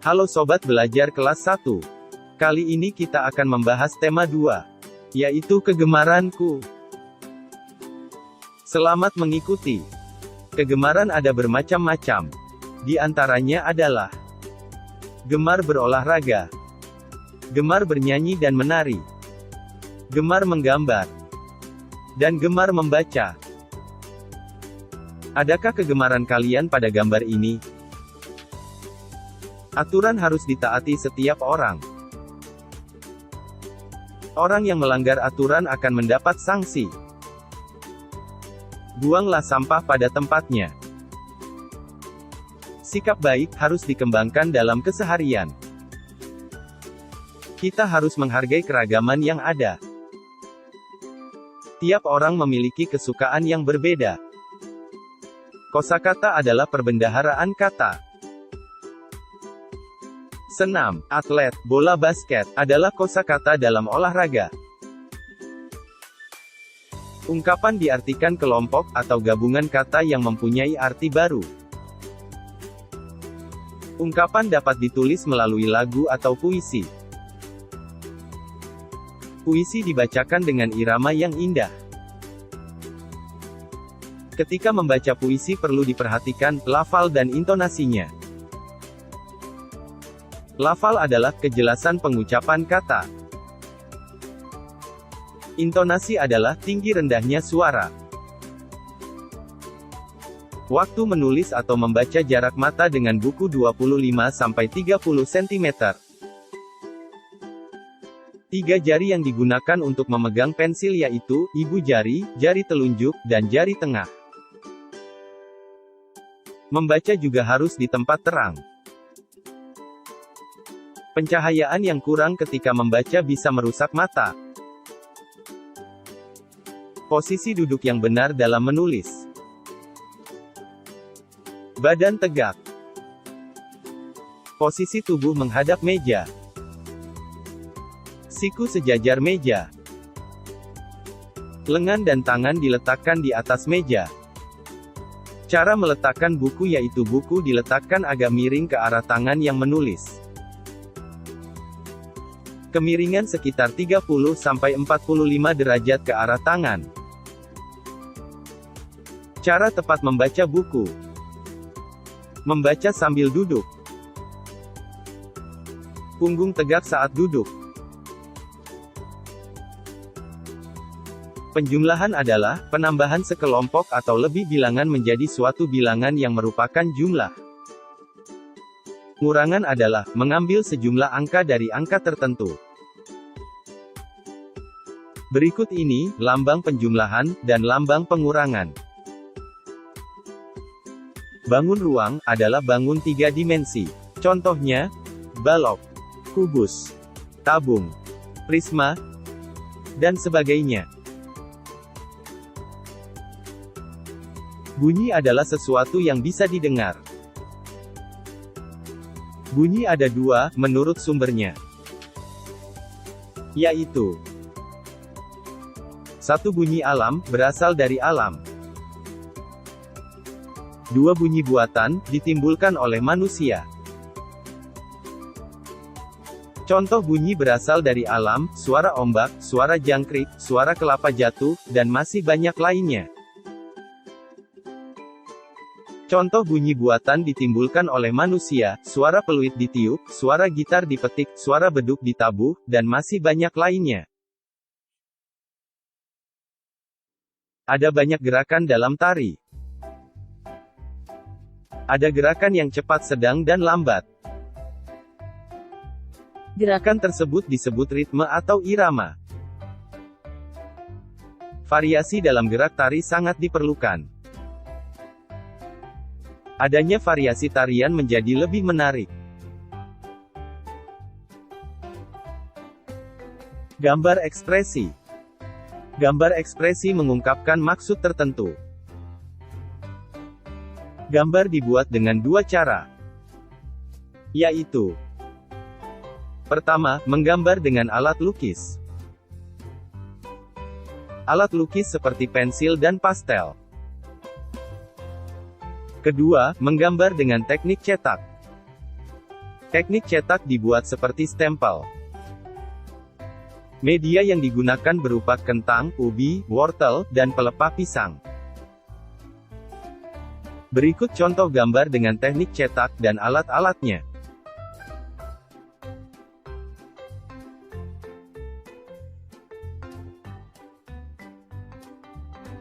Halo Sobat Belajar kelas 1. Kali ini kita akan membahas tema 2, yaitu kegemaranku. Selamat mengikuti. Kegemaran ada bermacam-macam. Di antaranya adalah gemar berolahraga, gemar bernyanyi dan menari, gemar menggambar, dan gemar membaca. Adakah kegemaran kalian pada gambar ini? Aturan harus ditaati setiap orang. Orang yang melanggar aturan akan mendapat sanksi. Buanglah sampah pada tempatnya. Sikap baik harus dikembangkan dalam keseharian. Kita harus menghargai keragaman yang ada. Tiap orang memiliki kesukaan yang berbeda. Kosakata adalah perbendaharaan kata. Senam, atlet, bola basket, adalah kosakata dalam olahraga. Ungkapan diartikan kelompok atau gabungan kata yang mempunyai arti baru. Ungkapan dapat ditulis melalui lagu atau puisi. Puisi dibacakan dengan irama yang indah. Ketika membaca puisi perlu diperhatikan lafal dan intonasinya. Lafal adalah kejelasan pengucapan kata. Intonasi adalah tinggi rendahnya suara. Waktu menulis atau membaca jarak mata dengan buku 25-30 cm. 3 jari yang digunakan untuk memegang pensil yaitu, ibu jari, jari telunjuk, dan jari tengah. Membaca juga harus di tempat terang. Pencahayaan yang kurang ketika membaca bisa merusak mata. Posisi duduk yang benar dalam menulis. Badan tegak. Posisi tubuh menghadap meja. Siku sejajar meja. Lengan dan tangan diletakkan di atas meja. Cara meletakkan buku yaitu buku diletakkan agak miring ke arah tangan yang menulis. Kemiringan sekitar 30-45 derajat ke arah tangan. Cara tepat membaca buku. Membaca sambil duduk. Punggung tegak saat duduk. Penjumlahan adalah penambahan sekelompok atau lebih bilangan menjadi suatu bilangan yang merupakan jumlah. Pengurangan adalah mengambil sejumlah angka dari angka tertentu. Berikut ini lambang penjumlahan dan lambang pengurangan. Bangun ruang adalah bangun 3 dimensi. Contohnya, balok, kubus, tabung, prisma, dan sebagainya. Bunyi adalah sesuatu yang bisa didengar. Bunyi ada 2, menurut sumbernya. Yaitu 1. Bunyi alam, berasal dari alam. 2. Bunyi buatan, ditimbulkan oleh manusia. Contoh bunyi berasal dari alam, suara ombak, suara jangkrik, suara kelapa jatuh, dan masih banyak lainnya. Contoh bunyi buatan ditimbulkan oleh manusia, suara peluit ditiup, suara gitar dipetik, suara beduk ditabuh, dan masih banyak lainnya. Ada banyak gerakan dalam tari. Ada gerakan yang cepat, sedang, dan lambat. Gerakan tersebut disebut ritme atau irama. Variasi dalam gerak tari sangat diperlukan. Adanya variasi tarian menjadi lebih menarik. Gambar ekspresi. Gambar ekspresi mengungkapkan maksud tertentu. Gambar dibuat dengan 2 cara. Yaitu, pertama, menggambar dengan alat lukis. Alat lukis seperti pensil dan pastel. Kedua, menggambar dengan teknik cetak. Teknik cetak dibuat seperti stempel. Media yang digunakan berupa kentang, ubi, wortel, dan pelepah pisang. Berikut contoh gambar dengan teknik cetak dan alat-alatnya.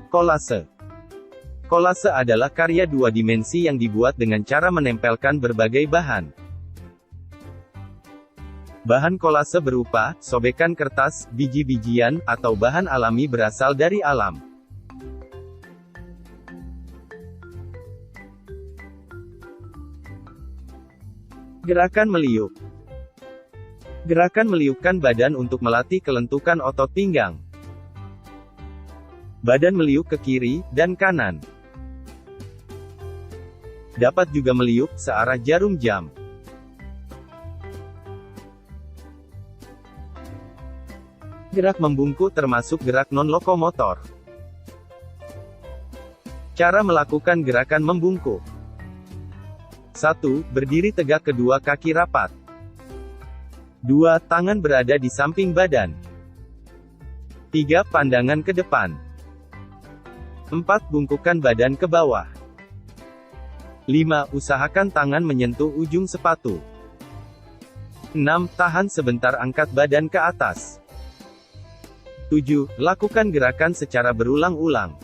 Kolase. Kolase adalah karya dua dimensi yang dibuat dengan cara menempelkan berbagai bahan. Bahan kolase berupa sobekan kertas, biji-bijian, atau bahan alami berasal dari alam. Gerakan meliuk. Gerakan meliukkan badan untuk melatih kelentukan otot pinggang. Badan meliuk ke kiri dan kanan. Dapat juga meliuk searah jarum jam. Gerak membungkuk termasuk gerak non-lokomotor. Cara melakukan gerakan membungkuk. 1. Berdiri tegak, kedua kaki rapat. 2. Tangan berada di samping badan. 3. Pandangan ke depan. 4. Bungkukkan badan ke bawah. 5. Usahakan tangan menyentuh ujung sepatu. 6. Tahan sebentar, angkat badan ke atas. 7. Lakukan gerakan secara berulang-ulang.